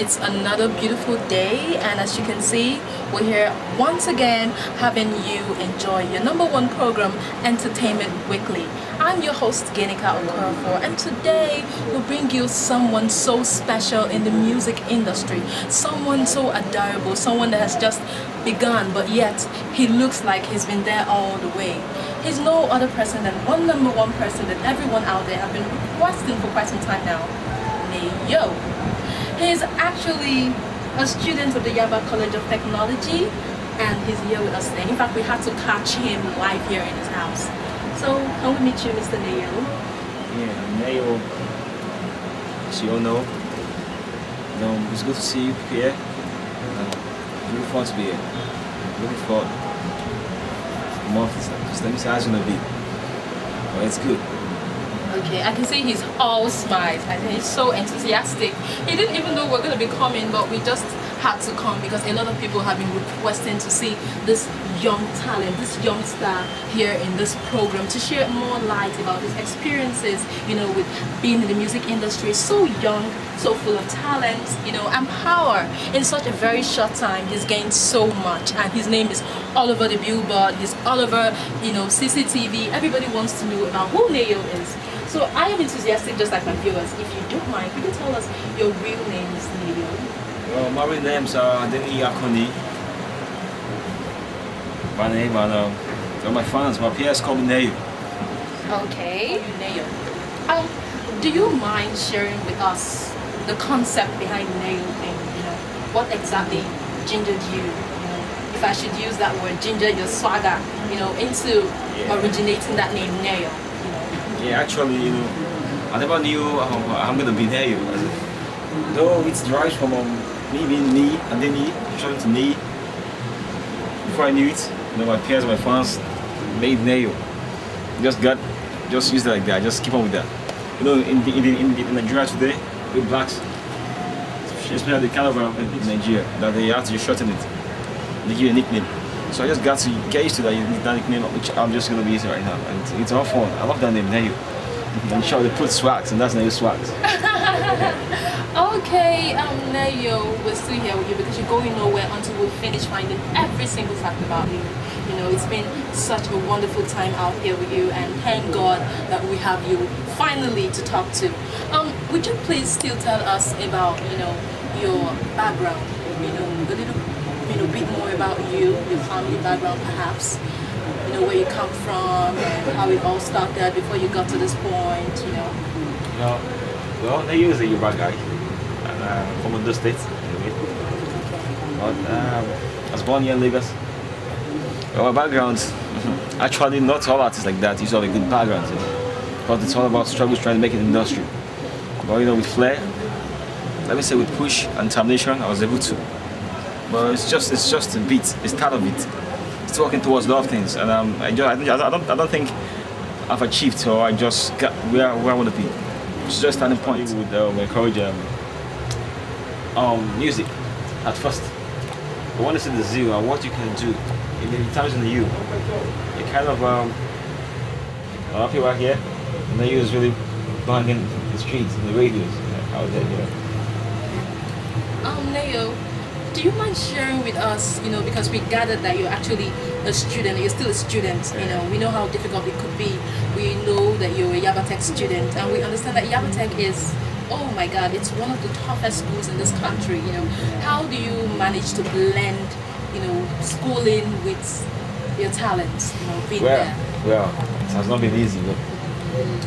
it's another beautiful day, and as you can see, we're here once again having you enjoy your #1 program, Entertainment Weekly. I'm your host, Genika Okorafor, and today we'll bring you someone so special in the music industry, someone so adorable, someone that has just begun, but yet he looks like he's been there all the way. He's no other person than one #1 person that everyone out there have been requesting for quite some time now, Neyo. He's actually a student of the Yaba College of Technology, and he's here with us today. In fact, we had to catch him live here in his house. So, can we meet you, Mr. Neyo? Yeah, Neyo, as you all know, it's good to see you here. Really fun to be here. Looking forward. Just let me say how it's gonna be. But it's good. Okay, I can see he's all smiles. I think he's so enthusiastic. He didn't even know we're going to be coming, but we just had to come because a lot of people have been requesting to see this young talent, this young star here in this program, to share more light about his experiences, with being in the music industry. So young, so full of talent, and power. In such a very short time, he's gained so much, and his name is all over the billboard. He's all over, CCTV. Everybody wants to know about who Neyo is. So I am enthusiastic, just like my viewers. If you don't mind, could you tell us your real name, Mr. Neyo? Well, my real name's Deni Akoni. My name, and my fans, my peers call me Neyo. Okay, Neyo. Do you mind sharing with us the concept behind Neyo thing? What exactly gingered you? If I should use that word, ginger your swagger, into originating that name Neyo. Yeah, actually, I never knew I'm gonna be Neyo. Though it derives from me being me and then me showing to me. Before I knew it, my peers, my fans made Neyo. Just use it like that. Just keep on with that. In Nigeria today, with blacks, especially the kind of in Nigeria, that they have to just shorten it. They give you a nickname. So I just got to get used to that nickname, which I'm just gonna be using right now, and it's all fun. I love that name, Neyo. And sure they put Swaggz, and that's Neyoswaggz. Okay, Neyo, we're still here with you because you're going nowhere until we finish finding every single fact about you. It's been such a wonderful time out here with you, and thank God that we have you finally to talk to. Would you please still tell us about, your background? A little bit more about you, your family background perhaps, where you come from and how it all started before you got to this point, Well, Neyo is a Yoruba guy, and from the States, anyway. But I was born here in Lagos. Well, my background, actually not all artists like that used to have a good background, but it's all about struggles trying to make it in the industry. But with flair, let me say with push and determination, I was able to. But it's just a bit. It's part of it. It's working towards a lot of things, and I don't think I've achieved, or I just got where I want to be. It's just starting point. Would encourage music at first. I want to see the zeal and what you can do. It times in you. You kind of a lot of people out here, and Neyo is really banging the streets and the radios out there. Neyo, do you mind sharing with us, because we gathered that you're actually a student, you're still a student, we know how difficult it could be. We know that you're a YABATECH student, and we understand that YABATECH is, oh my God, it's one of the toughest schools in this country, How do you manage to blend, schooling with your talents, being there? Well, it has not been easy, but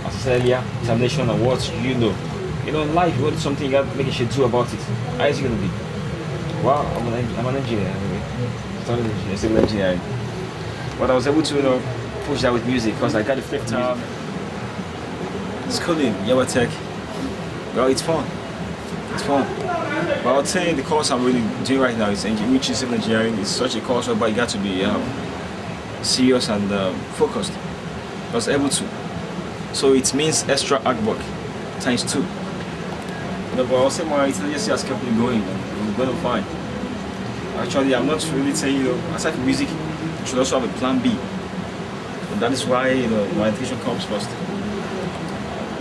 as I said earlier, determination and what in life, you want something, you got to make a shit too about it. How is it going to be? Well, I'm an engineer anyway. Studied engineer, civil engineering. But I was able to push that with music because I got the fifth time. Schooling, YABATECH. Well, it's fun. It's fun. But I would say the course I'm really doing right now is which is civil engineering. It's such a course where you got to be serious and focused. I was able to. So it means extra hard work times 2. But I would say my intelligence has kept me going. I'm going to find. Actually, I'm not really saying, aside from music, you should also have a plan B. And that is why, my education comes first.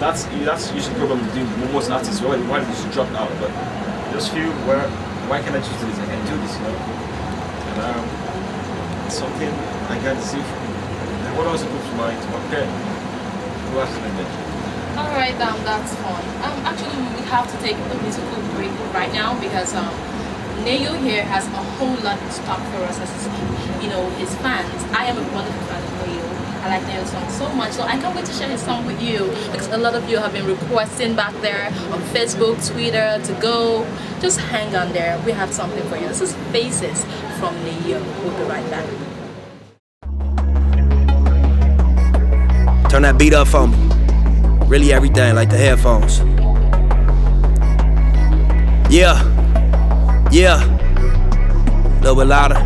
That's usually the problem with most artists. Why they should drop out. But just feel, well, why can't I just do this? I can do this, you know. And it's something I got to see from. And what else to prove to my parents? Who else is like that? Alright, that's fun. Actually, we have to take a musical break right now because Neyo here has a whole lot to talk for us as his fans. I am a wonderful fan of Neyo. I like Neyo's song so much, so I can't wait to share his song with you because a lot of you have been requesting back there on Facebook, Twitter, to go. Just hang on there. We have something for you. This is Faces from Neyo. We'll be right back. Turn that beat up for me. Really everything, like the headphones. Yeah. A little bit louder.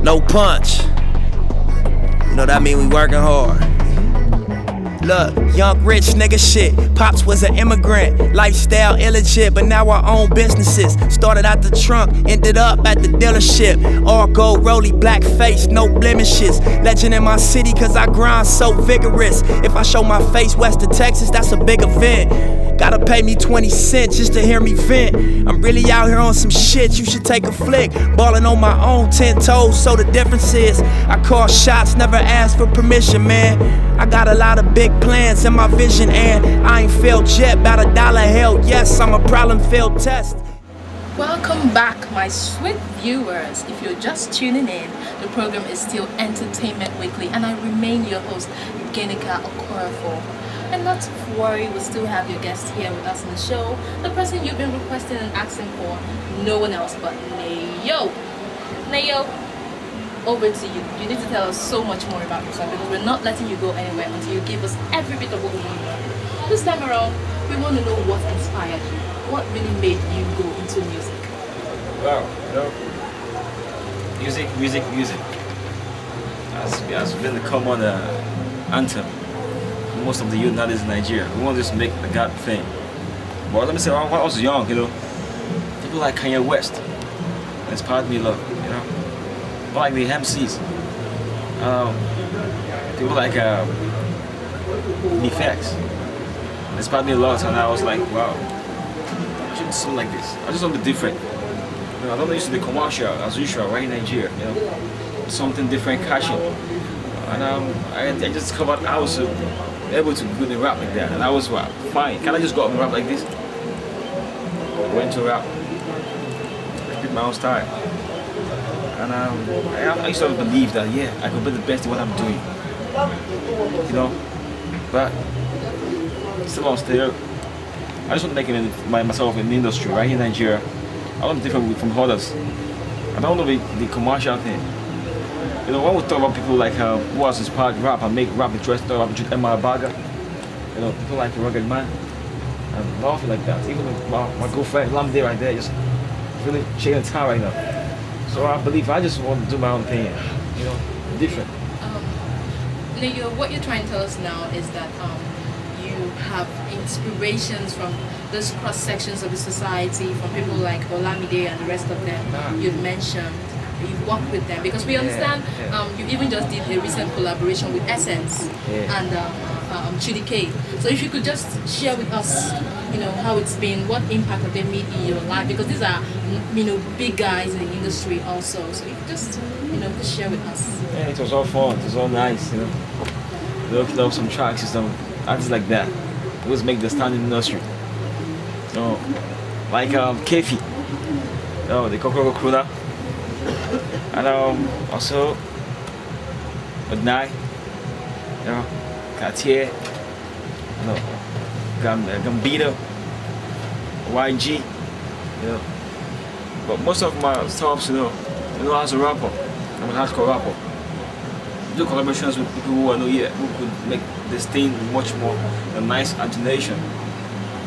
No punch. You know that mean we working hard. Look, young rich nigga shit. Pops was an immigrant, lifestyle illegit, but now I own businesses. Started out the trunk, ended up at the dealership. All gold rollie, black face, no blemishes. Legend in my city cause I grind so vigorous. If I show my face west of Texas, that's a big event. Gotta pay me 20 cents just to hear me vent. I'm really out here on some shit, you should take a flick. Ballin' on my own 10 toes, so the difference is I call shots, never ask for permission, man. I got a lot of big plans in my vision and I ain't failed yet, about $1 hell yes, I'm a problem-filled test. Welcome back, my sweet viewers. If you're just tuning in, the program is still Entertainment Weekly and I remain your host, Genika Okorafo. And not to worry, we still have your guest here with us on the show. The person you've been requesting and asking for, no one else but Neyo. Neyo, over to you. You need to tell us so much more about yourself because we're not letting you go anywhere until you give us every bit of what we want to know. This time around, we want to know what inspired you. What really made you go into music? Wow, music has been the common anthem. Most of the youth nowadays in Nigeria, we want to just make the God thing. But let me say, when I was young, people like Kanye West inspired me a lot, People like the MCs, people like the Facts inspired me a lot, and I was like, wow, I should do something like this. I just want to be different. I don't used to be commercial as usual right in Nigeria, something different, catching. And I just discovered I was able to go and rap like that, and I was fine. Can I just go up and rap like this? Went to rap, picked my own style, and I used to believe that I could be the best at what I'm doing, But still on still, I just want to make myself in the industry right here in Nigeria. I want to be different from others. I don't want to be the commercial thing. When we talk about people like who has inspired rap and make rap interesting, rap into Emma Baga, people like the Rugged Man, and nothing like that. Even my girlfriend Lamde right there, just really shaking the town right now. So I believe I just want to do my own thing, different. Neyo, what you're trying to tell us now is that you have inspirations from those cross sections of the society, from people like Olamide and the rest of them you've mentioned. You've worked with them because we understand you even just did a recent collaboration with Essence and Chidi K. So if you could just share with us, how it's been, what impact have they made in your life? Because these are, big guys in the industry also. So if you just, just share with us. Yeah, it was all fun. It was all nice, Looked up some tracks and some artists like that. It was make the stand in the industry. Like Kefi, the Kokoro Kuna. And also Udnai, Cartier, Gambino, YG, But most of my stops, as a rapper, I'm a hardcore rapper. Do collaborations with people who I know who could make this thing much more a nice imagination.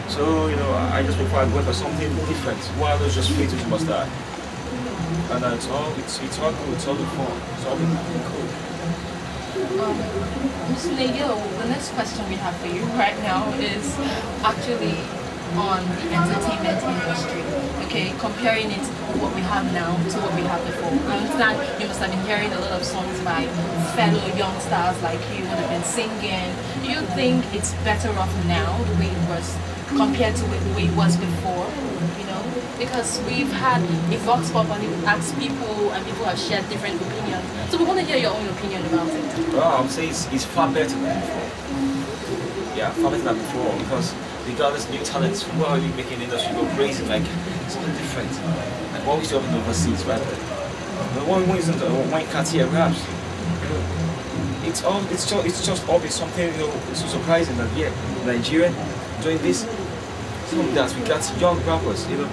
So, I just prefer going for something different. One of those just fit into my style. And it's all good, it's all fun, it's all cool. Mr. Neyo, the next question we have for you right now is actually on the entertainment industry. Okay, comparing it to what we have now to what we had before. I understand you must have been hearing a lot of songs by fellow young stars like you would have been singing. Do you think it's better off now the way it was compared to the way it was before? You know, because we've had a vox pop and it asks people and people have shared different opinions. So we want to hear your own opinion about it. Well, I would say it's far better than before. Yeah, far better than before because we got this new talents who are really making the industry go crazy, like something different. Like what we used to have in overseas, right? The one reason one can't hear raps. It's just always something, you know, so surprising that yeah, Nigeria doing this. Something that we got young rappers, you know,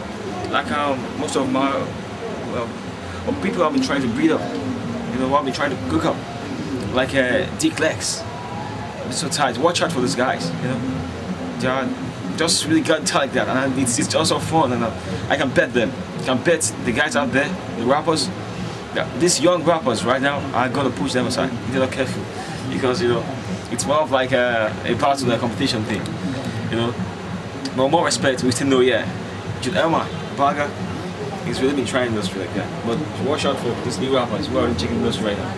like most of my people have been trying to breed up, you know, have been trying to cook up, like Dick Lex. It's so tight. Watch out for these guys, you know. They are just really got talent like that, and it's also fun, and I can bet them. I can bet the guys out there, the rappers, these young rappers right now, are gonna push them aside if they're not careful, because you know it's more of like a part of the competition thing, you know. But more respect, we still know, yeah, Jude Elma, Baga, he's really been trying industry like that. But watch out for these new rappers who are in chicken industry right now.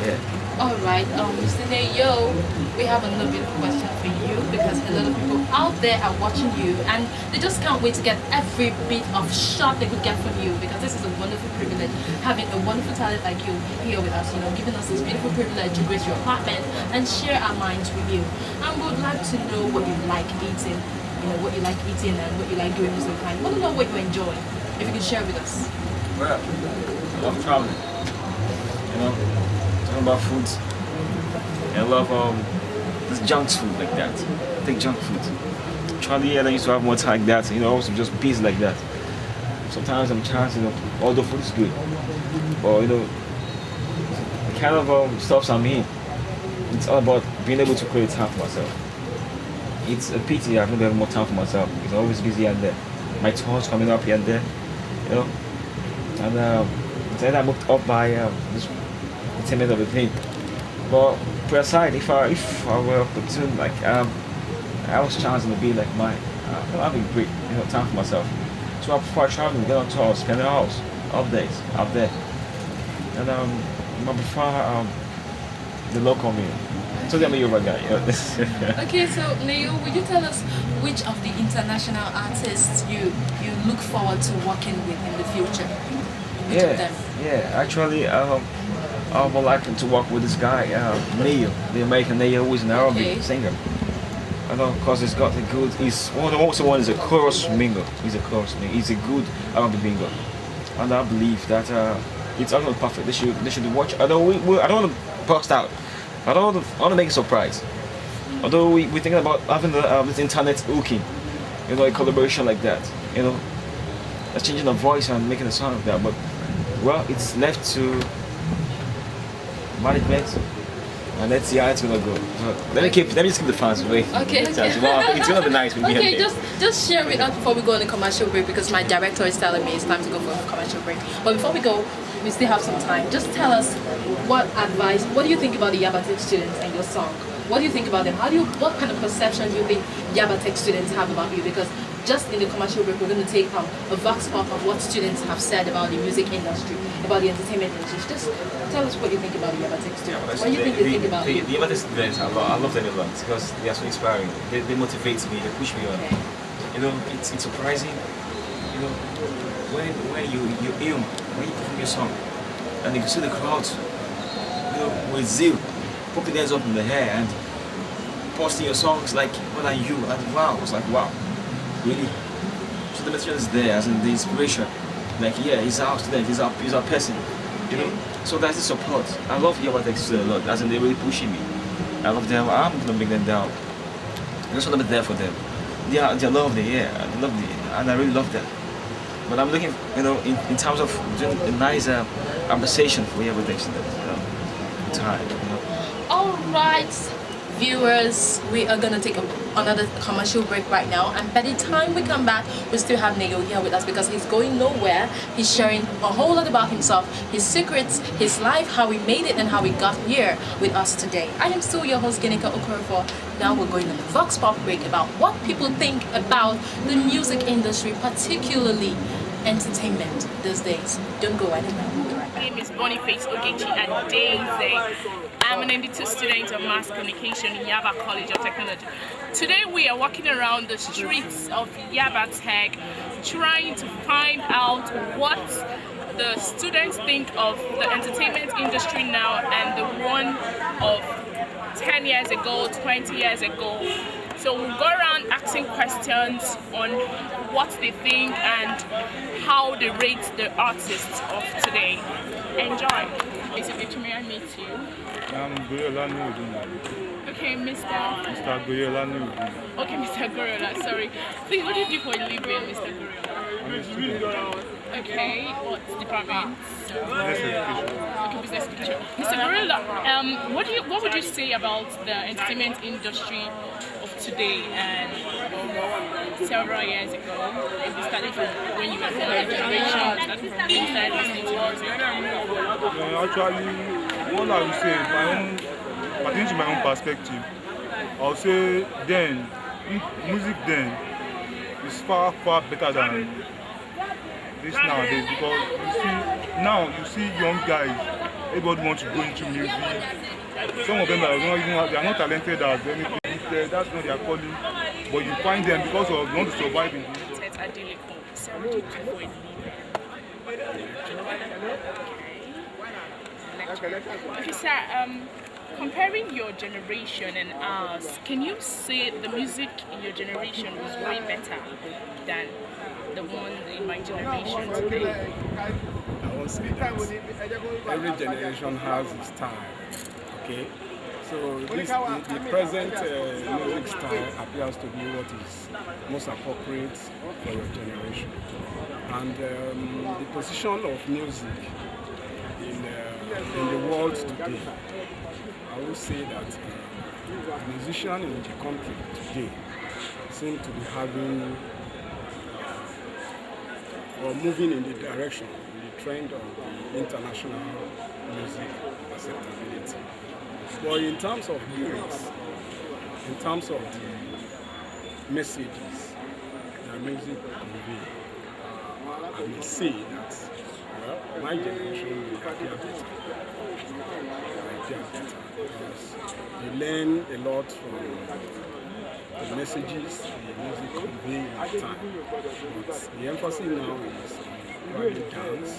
Yeah. Alright, Mr. Neyo, we have another beautiful question for you because a lot of people out there are watching you and they just can't wait to get every bit of shot they could get from you because this is a wonderful privilege, having a wonderful talent like you here with us, you know, giving us this beautiful privilege to grace your apartment and share our minds with you. And we would like to know what you like eating, you know, what you like eating and what you like doing most of the time. We want to know what you enjoy, if you can share with us. Well, I love traveling, you know. About food. I love this junk food like that. I think junk food. Charlie, I used to have more time like that. You know, also just busy like that. Sometimes I'm chancing, you know, all the food is good, but you know, the kind of stuff I'm in, it's all about being able to create time for myself. It's a pity I've never had more time for myself. It's always busy and there. My tours coming up here and there, you know, and then I moved up by this entertainment of the thing. But put aside, if I were opportune, like I was chancing to be like mine, having great, you know, time for myself. So I prefer traveling, get on tour, spend the hours, off days out there, and I prefer the local meal. So I'm a Yoruba guy. You know? Okay, so Neo, would you tell us which of the international artists you look forward to working with in the future? Which of them? Yeah. Actually, I would like to work with this guy, Neo, the American Neo, who is an Arabic singer. I know, because he's got a good. He's also one is a chorus mingo. He's a chorus mingo. He's a good Arabic mingo, and I believe that it's all perfect. They should watch. I don't want to burst out. I want to make a surprise. Although we're thinking about having this internet hooking, you know, a collaboration like that, you know, changing the voice and making a song like that. But well, it's left to management, and let's see how it's gonna go. Let me just keep the fans away. Okay. Well, it's gonna be nice with me. Okay, just share with us before we go on a commercial break because my director is telling me it's time to go for a commercial break. But before we go, we still have some time. Just tell us what do you think about the YABATECH students and your song? What do you think about them? What kind of perception do you think YABATECH students have about you? Because just in the commercial break, we're going to take a vox pop of what students have said about the music industry, about the entertainment industry. Just tell us what you think about the YABATECH students. What do you think they think about you? The YABATECH students, I love them a lot because they are so inspiring. They motivate me, they push me on. Okay. You know, it's surprising. You know, when you aim, when you perform your song, and you can see the crowds, you know, with zeal, poking their hands up in the air and posting your songs like, what are you? And wow, it's like, wow, really? So the material is there, as in the inspiration. Like, yeah, he's our student, he's our person, you know? So that's the support. I love YABATECH a lot, as in they're really pushing me. I love them, I'm gonna bring them down. I just want to be there for them. They're lovely, yeah, and I really love them. But I'm looking, you know, in terms of doing a nice appreciation for YABATECH, you know, time, you know. All right, Viewers, we are gonna take another commercial break right now, and by the time we come back, we still have Neo here with us because he's going nowhere. He's sharing a whole lot about himself, his secrets, his life, how he made it, and how he got here with us today. I am still your host, Genika Okorofo. Now we're going on the Vox Pop break about what people think about the music industry, particularly entertainment these days. Don't go anywhere. We'll be right back. My name is Boniface Ogechi and Daisy. I'm an MD2 student of Mass Communication in Yaba College of Technology. Today we are walking around the streets of YABATECH trying to find out what the students think of the entertainment industry now and the one of 10 years ago, 20 years ago. So we'll go around asking questions on what they think and how they rate the artists of today. Enjoy. Basically, may I meet you? I'm Goyola Nudin. Okay, Mr. Goyola Nudin. Okay, Mr. Gorola, sorry. Please, what do you do for a living, Mr. Gorola? I'm a student. Okay, what department? Business education. Okay, business education. Mr. Gorola, what would you say about the entertainment industry of today and several years ago? If you started from when you were from your generation, started from when you started listening to music? Actually, what I would say, according to my own perspective, I would say then, music then is far better than this nowadays, because you see young guys, everybody wants to go into music. Some of them they are not talented as anything. That's not their calling, but you find them because of they want to survive in the Okay, sir, comparing your generation and ours, can you say the music in your generation was way better than the one in my generation today? I won't say that. Every generation has its time, okay? So the present music style appears to be what is most appropriate for your generation. And the position of music in the world today, I would say that musicians in the country today seem to be having or moving in the direction, in the trend of the international music acceptability. But in terms of lyrics, in terms of the messages that music convey, I may say that my generation will appear better. Because you learn a lot from the messages the music convey at the time. But the emphasis now is probably dance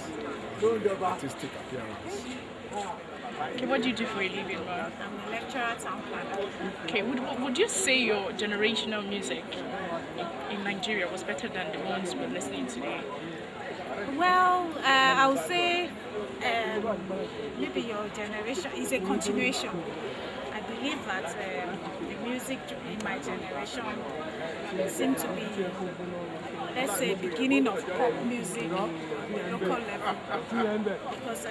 and artistic appearance. Okay, what do you do for a living, Mara? I'm a lecturer, town planner. Okay, would you say your generational music in Nigeria was better than the ones we're listening to today? Well, I would say maybe your generation is a continuation. I believe that the music in my generation seemed to be, let's say, beginning of pop music on the local level. Because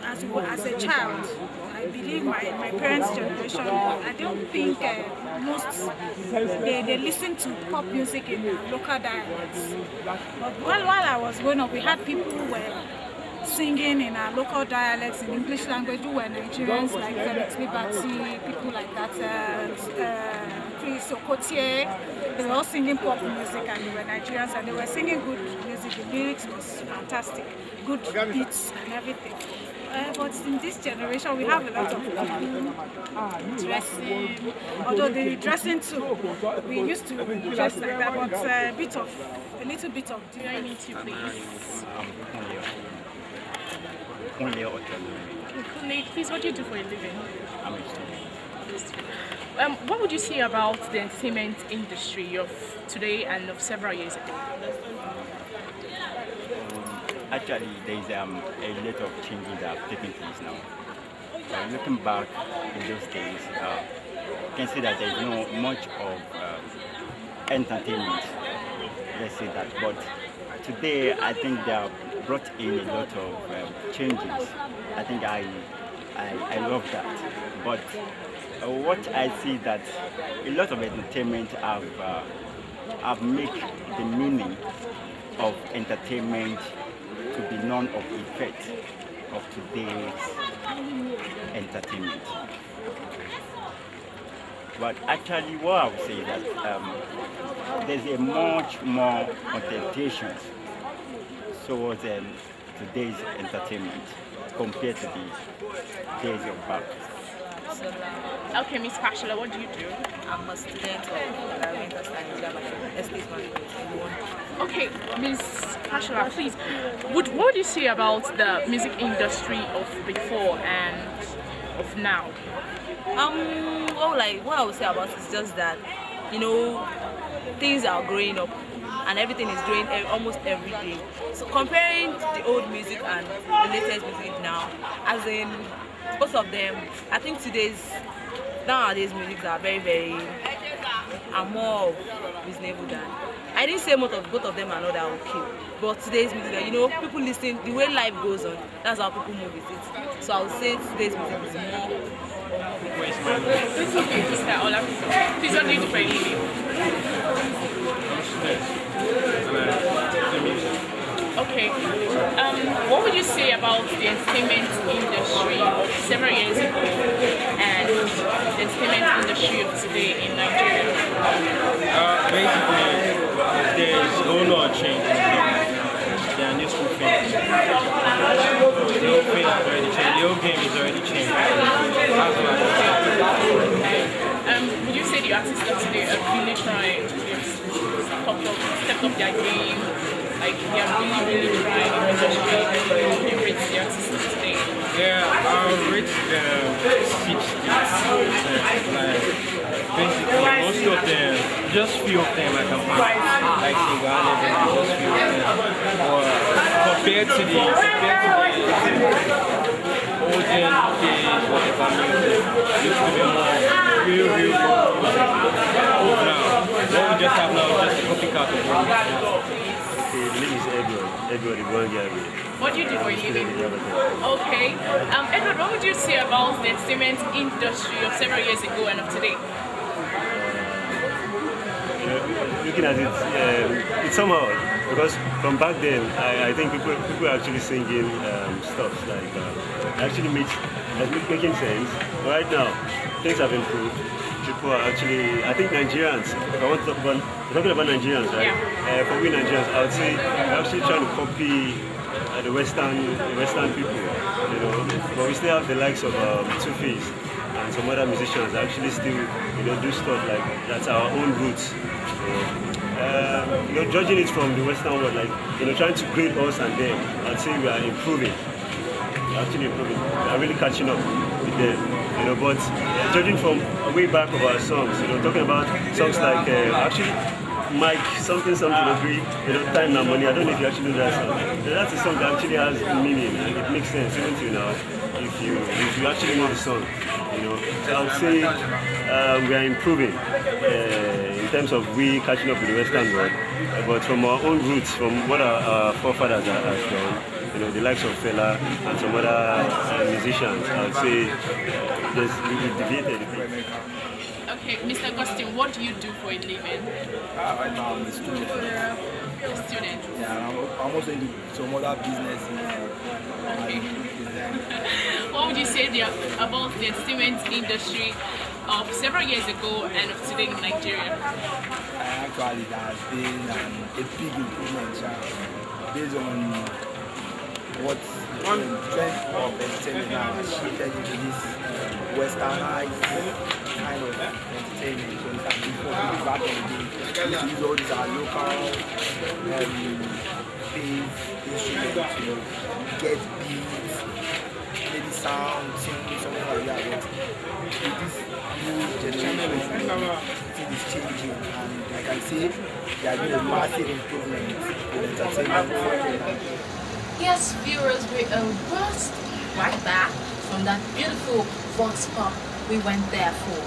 as a child, I believe my parents' generation, I don't think they listen to pop music in local dialects. But while I was growing up, we had people who were singing in our local dialects in English language who were Nigerians, like Felix Liberty, people like that, Chris Okotie. They were all singing pop music and they were Nigerians and they were singing good music. The lyrics was fantastic, good beats and everything. But in this generation, we have a lot of people dressing, although the dressing too, we used to dress like that, but a little bit of Do I need to please? Please, what do you do for a living? I'm a student. What would you say about the entertainment industry of today and of several years ago? Actually, there is a lot of changes that have taken place now. Looking back in those days, you can see that there is no much of entertainment. Let's say that. But today, I think they have brought in a lot of changes. I think I love that. But what I see that a lot of entertainment have make the meaning of entertainment to be none of effect of today's entertainment. But actually, what I would say is that there's a much more orientation towards today's entertainment compared to the days of back. Okay, Miss Kashila, what do you do? I'm a student of environmental science, estate management. Okay, Miss Kashila, please, what would you say about the music industry of before and of now? What I would say about it is just that, things are growing up and everything is growing almost every day. So comparing the old music and the latest music now, as in both of them, I think nowadays music are are more reasonable than. I didn't say both of them are not that okay, but today's music, people listen, the way life goes on, that's how people move with it. So I would say today's music is more. It's okay, Mr. Olafisa. Please, what do you do for a living? Okay. What would you say about the entertainment industry of several years ago and the entertainment industry of today in Nigeria? Basically, there's a whole lot of change. There are new school things. The whole thing has already changed. The whole game is already changed. That's what I think. Would you say the artists of today are really trying to step up their game? Like they are really trying in the industry to rate the artists of today? Yeah, I'll rate them 60%. Like, basically, most of them, just few of them I can find. Like Sigala, just few of them. Or compared to the olden days, whatever music, used to be more real now. What we just have now is just a copycat of what the name is Edward What do you do for a living? Okay. Edward, what would you say about the entertainment industry of several years ago and of today? Looking at it, it's somehow, because from back then, I think people are actually singing stuff like actually making sense. Right now, things have improved. People are actually, I think Nigerians, if I want to talk about, we're talking about Nigerians, right? Yeah. For we Nigerians, I would say we're actually trying to copy the Western people, but we still have the likes of Two-Face and some other musicians that actually still, do stuff like that's our own roots. Judging it from the Western world, like, trying to grade us and them, I'd say we are improving. We're actually improving. We are really catching up with them. But judging from way back of our songs, talking about songs like actually Mike something agree, Time and Money. I don't know if you actually know that song. That's a song that actually has meaning and it makes sense even to now if you actually know the song. So I would say we are improving in terms of we catching up with the Western world, but from our own roots, from what our forefathers have done. The likes of Fela and some other musicians, I would say we've deviated a bit. Okay, Mr. Augustine, what do you do for a living? Right now I'm a student. A student? Yeah, I'm also into some other business. Okay. What would you say about the entertainment industry of several years ago and of today in Nigeria? Actually, there has been a big improvement based on what trend of entertainment now has shifted into this westernized kind of entertainment. So it's before back in the day, we used to use all these local instruments, get beats, maybe sound, singing, something like that. But with this new generation, things is changing, and like I say, there has been a massive improvement in entertainment. Yes, viewers, we are right back from that beautiful Vox Pop we went there for.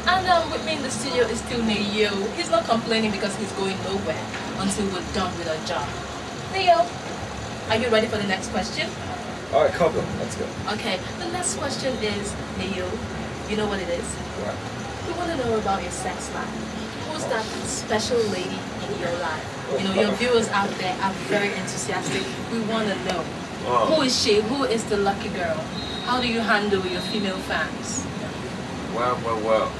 And with me in the studio is still Neyo. He's not complaining because he's going nowhere until we're done with our job. Neyo, are you ready for the next question? Alright, cover. Let's go. Okay, the next question is, Neyo, You know what it is? What? We want to know about your sex life. Who's that special lady in your life? You know, your viewers out there are very enthusiastic. We want to know. Who is she? Who is the lucky girl? How do you handle your female fans? Well.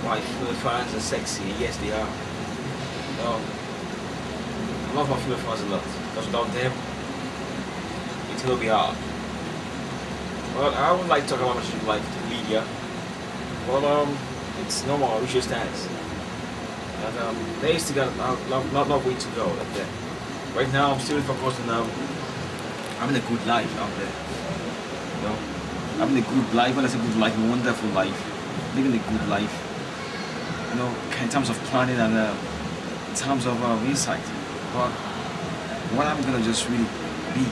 My female fans are sexy. Yes, they are. I love my female fans a lot. Because without them, it will be hard. Well, I would like to talk about my street life to media. Well, it's normal, which just stands. And they still got not way to go like that. Right now, I'm still focused on having a good life out there. You know, having a good life. When I say good life, a wonderful life, living a good life. You know, in terms of planning and in terms of insight. But what I'm gonna just really be.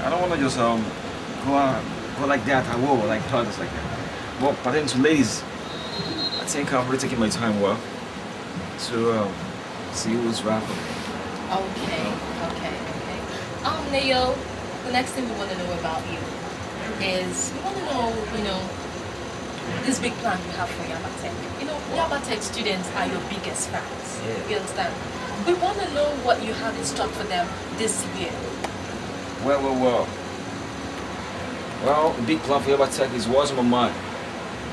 I don't wanna just go like that. I will like others like that. Well, but then to ladies, I think I'm really taking my time well to see who's rapping. Okay. Neo, the next thing we want to know about you is we want to know, you know, this big plan you have for YABATECH. You know, YABATECH students are your biggest fans. Yeah. You understand? We want to know what you have in stock for them this year. Well, the big plan for YABATECH is what's on my mind.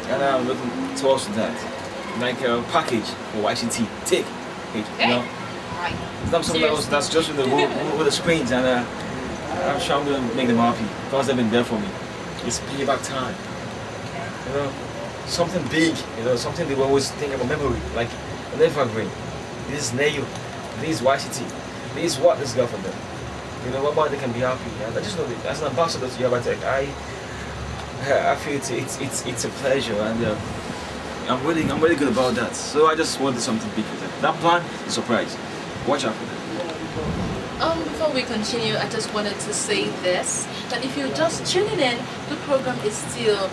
And I'm looking towards that. Like a package for YCT. Take it, you know? Right. It's not something else that's just with the screens, and I'm sure I'm going to make them happy because they've been there for me. It's payback time. You know, something big, you know, something they will always think about memory, like an evergreen. This is Neo, this is YCT, this is what this got for them. You know, what they can be happy. And I just know that as an ambassador to YABATECH, I feel it's a pleasure, and I'm really good about that. So I just wanted something big for them. That plan is a surprise. Watch out for that. Before we continue, I just wanted to say this, that if you're just tuning in, the program is still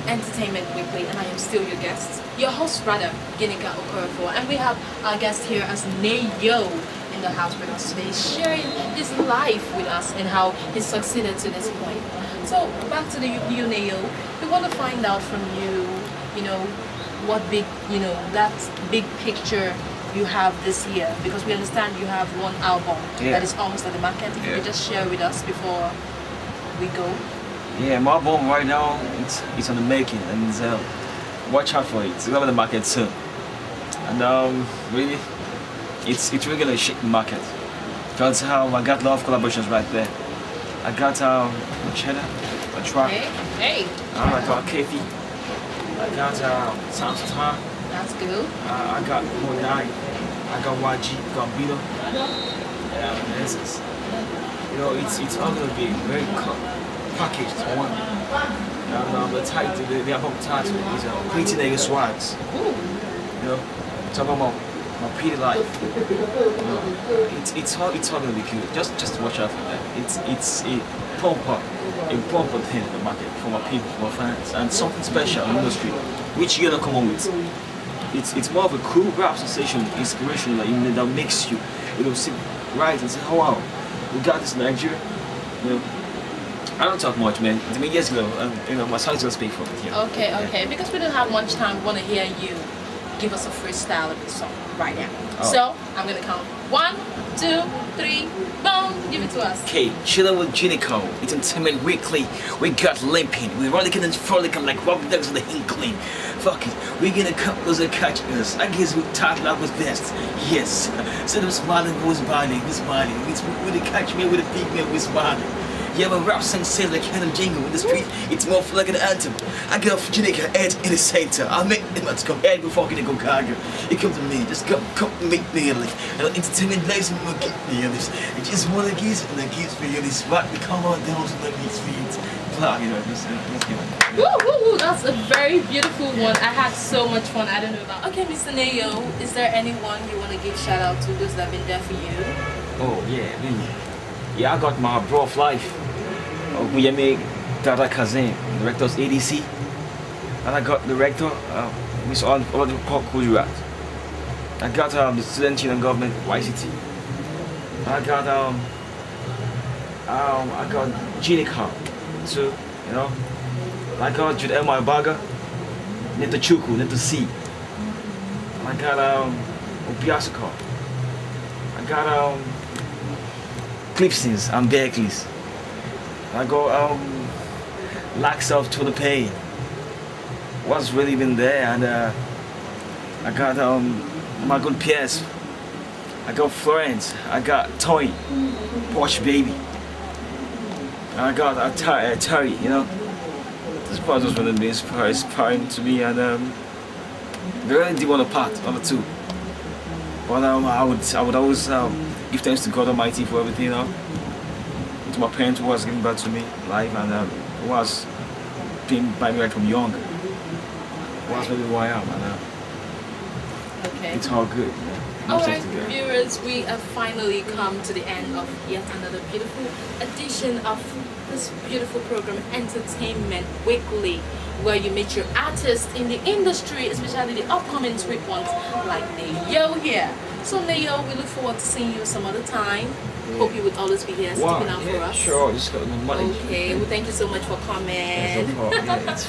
Entertainment Weekly, and I am still your guest, your host rather, Ginika Okorofo, and we have our guest here as Neyo in the house with us today, sharing his life with us and how he succeeded to this point. So back to you Neyo, we want to find out from you, you know, what big, you know, that big picture you have this year, because we understand you have one album that is almost at the market. If you could just share with us before we go. Yeah, my album right now, it's on the making, and watch out for it. It's going to the market soon. And really, it's really going to shake the market. Because I got a lot of collaborations right there. I got Cheddar, a track. Hey. I got Kefi. I got Soundstar. That's good. I got Monai. I got YG, Gambino. Yeah, Essence. You know, it's all gonna be very packaged one. And the album title is Neyoswaggz. You know, talking about my pretty life. You know, it's all gonna be good. Just watch out for that. It's a proper thing in the market for my people, for my fans, and something special in the industry, which you're gonna come on with. It's more of a cool rap sensation, inspiration, like, that makes you sit right and say, oh wow, we got this in Nigeria. You know, I don't talk much, man. I mean, yes, my son's gonna speak for it. You know? Okay. Because we don't have much time, we want to hear you give us a freestyle of the song right now. Oh. So I'm gonna count 1, 2, 3, boom, give it to us. Okay, chillin' with Ginico. It's Entertainment Weekly. We got limping. We're rollicking and frolicking like rubber ducks in the inkling. Fuck it, we're gonna come those and catch us. I guess we talk like what's best. Yes. So them smiling, who's smiling, who's smiling. It's when they catch me with a big man, we're smiling. Yeah, but rap song says like Hannah Jingle in the street, it's more like an anthem. I got Janika Ed in the center. I'll make them to come Ed before I can go Gaga. You come to me, just come make me a lift. And entertainment lives and we'll get me a lift. I just wanna give and I give for you this spot. We come on down to let me feet. You know, let's Woo, that's a very beautiful one. I had so much fun. I don't know about. Okay, Mr. Neyo, is there anyone you want to give shout out to, those that have been there for you? Oh yeah, really. Yeah, I got my bro of life, Guyame Dada Kazim, director's ADC, and I got director, Miss all the Pop Kujurat. I got the student union government YCT. I got Ginica too, you know. I got Jude Elma Baga, Neto Chuku, Neto C. I got Obiasco. I got Clipsons and Berkeley's. I got Lacks of to the Pain. What's really been there, and I got Michael Pierce. I got Florence. I got Tony, Porsche Baby. I got Terry. You know, this part was really inspiring to me, and they really did want a part of the two. But I would always give thanks to God Almighty for everything, you know. To my parents who was giving back to me life, and who was being by me right from young. Who was maybe who I am, and Okay. it's all good. Alright, viewers, we have finally come to the end of yet another beautiful edition of this beautiful program, Entertainment Weekly, where you meet your artists in the industry, especially the upcoming sweet ones like Neyo here. So Neyo, we look forward to seeing you some other time. Hope you would always be here sticking out for us. Sure, just got no money. Okay, well thank you so much for coming. It's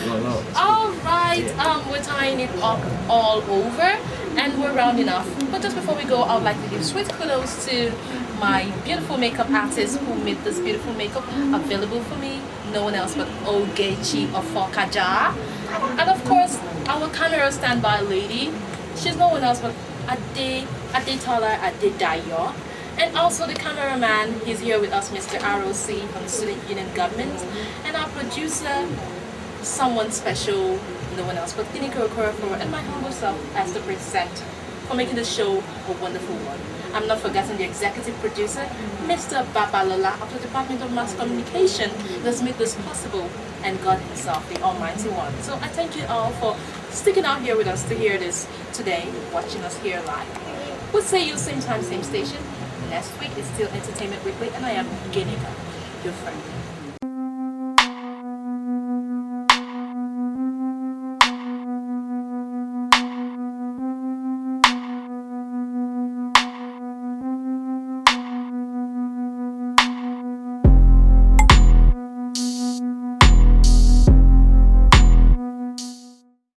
Alright, we're tying it up all over and we're rounding off. But just before we go, I would like to give sweet kudos to my beautiful makeup artist who made this beautiful makeup available for me. No one else but Ogechi Ofokaja. And of course, our camera standby lady. She's no one else but Adetola Adedayo. And also the cameraman, he's here with us, Mr. ROC from the Student Union Government. And our producer, someone special, no one else but Ginika Okorafor, and my humble self as the present for making the show a wonderful one. I'm not forgetting the executive producer, Mr. Babalola of the Department of Mass Communication, that's made this possible, and God himself, the Almighty One. So I thank you all for sticking out here with us to hear this today, watching us here live. We'll see you same time, same station. Next week is still Entertainment Weekly, and I am Ginika, your friend.